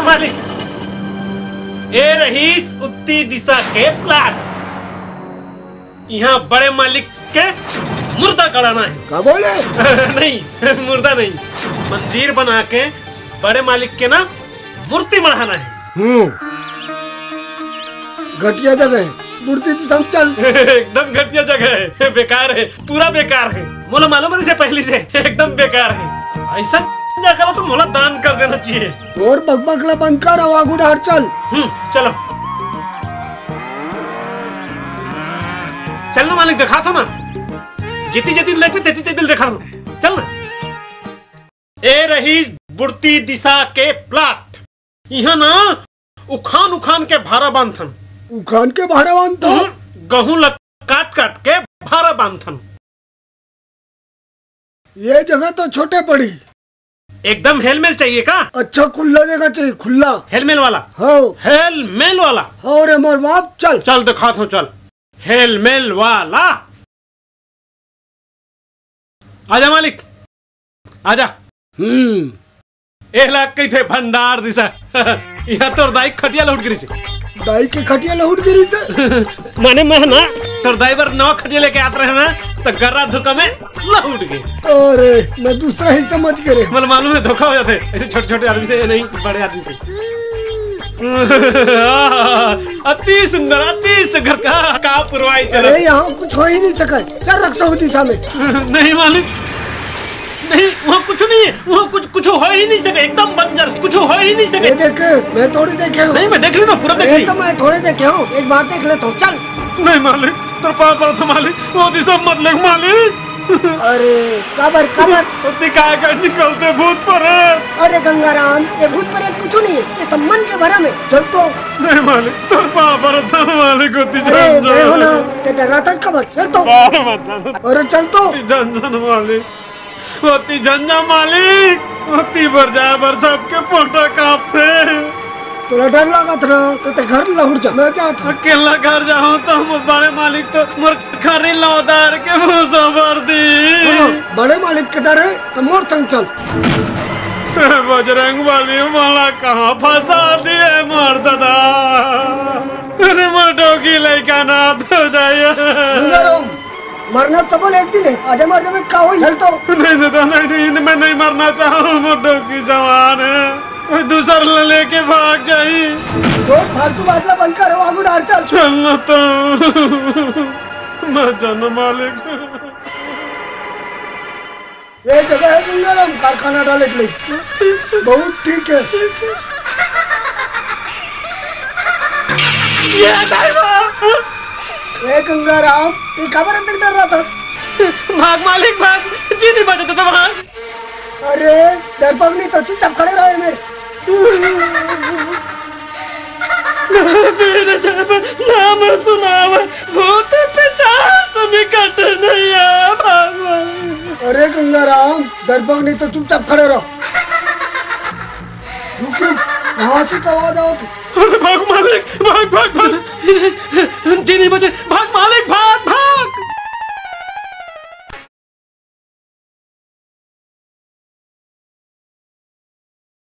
मालिक, ये रही उत्ती दिशा के प्लाट। यहाँ बड़े मालिक के मुर्दा गड़ाना है। क्या बोले? नहीं, मुर्दा नहीं, मंदिर बना के बड़े मालिक के ना मूर्ति बढ़ाना है। घटिया जगह है, मूर्ति तो सब चल। एकदम घटिया जगह है, बेकार है, पूरा बेकार है। मोला मालूम है पहले से एकदम बेकार है। ऐसा जगह तो मोला दान कर देना चाहिए। और बकबकला बंद कर, आवाज उड़ा, चल। चलो चलना मालिक, दिखा था ना, जितनी जितनी लेके तेती तेती दिखा दो। चल ना। ए रही बुढ़ती दिशा के प्लाट। यहाँ ना उखान उखान के भारा बांधन। उखान के भारा बांधन? गेहूं काट काट के भारा बांधन। ये जगह तो छोटे पड़ी। एकदम हेलमेल चाहिए का? अच्छा खुला जगह चाहिए, खुला हेलमेल वाला। हाँ हेलमेल वाला। और मोर बाप चल चल दिखा दो, चल हेलमेल वाला। आजा मालिक, आजा। एक लाख कही थे भंडार दिशा। यहाँ तोर दाई खटिया लौट गिरी से। दाई के खटिया लौट गिरी से? माने मैं ना तोर दाई बार नवा खटिया लेके आते रहे ना, तो गर्रा धोखा में लौट गए। अरे मैं दूसरा ही समझ के रे। मतलब मालूम है धोखा हो जाते ऐसे छोटे छोटे आदमी से, नहीं बड़े आदमी से। अति सुंदर का पुरवाई चलो। यहाँ कुछ हो ही नहीं सका। चल रख सौ दिशा में। नहीं मालिक, नहीं, वहाँ कुछ नहीं है, वहाँ कुछ हो ही नहीं सके, एकदम बंजर, कुछ हो ही नहीं सके। देखे, मैं थोड़ी देखे हूँ। नहीं मैं देख ली ना, पूरा देख ली। तो मैं थोड़े देखे हूँ, एक बार देख लेता हूँ। चल। नहीं मालिक, तेरे पास पड़ा था मालिक, वो दिशा मत ले मालिक। अरे कबर दिखा कर निकलते भूत प्रेत। अरे गंगाराम, ये भूत प्रेत कुछ नहीं है, ये सम्मान के भरा में। चल तो। नहीं मालिक, तेरे पास पड़ा था मालिक, मैं हो ना, ते डर रहा था खबर। चल तो। अरे चल तो। झंझन मालिक, होती झंझा मालिक, होती बरजा बर सबके पोटा कांपते। तोला डर लगा था तो ते घर लौट जा। मैं जाता अकेला घर जाऊं तो बड़े मालिक तो मोर खरी लौदार के भूसा भर दी। बड़े मालिक के डर है तो मोर संग चल। बजरंग वाली माला कहाँ फंसा दिए मोर दादा। अरे मोर डोगी लड़का ना हो जाए। मरना सबल एक दिन है, आज मर जावे का होई। चल तो। नहीं दादा, नहीं मैं नहीं मरना चाहूँ, मोर डोगी जवान है, कोई दूसरा लेके भाग जाई। फालतू बातला बंद कर, आगू डार चल। चलना तो मैं जाना मालिक। ये जगह है गंगाराम, कारखाना डाले के लिए बहुत ठीक है। ये गंगाराम, ये खबर अंदर डर रहा था। भाग मालिक भाग, जी नहीं बजाता था, भाग। अरे डरपोक नहीं तो चुपचाप खड़े रहो मेरे। मेरे जब नाम सुनाव भूत पिशाच निकट नहीं आया। भाग। अरे गंगाराम, डरपोक नहीं तो चुपचाप खड़े रहो। रुक रुक, कहाँ से आवाज आओ थी? भाग मालिक, भाग भाग भाग। जी नहीं बचे, भाग मालिक भाग।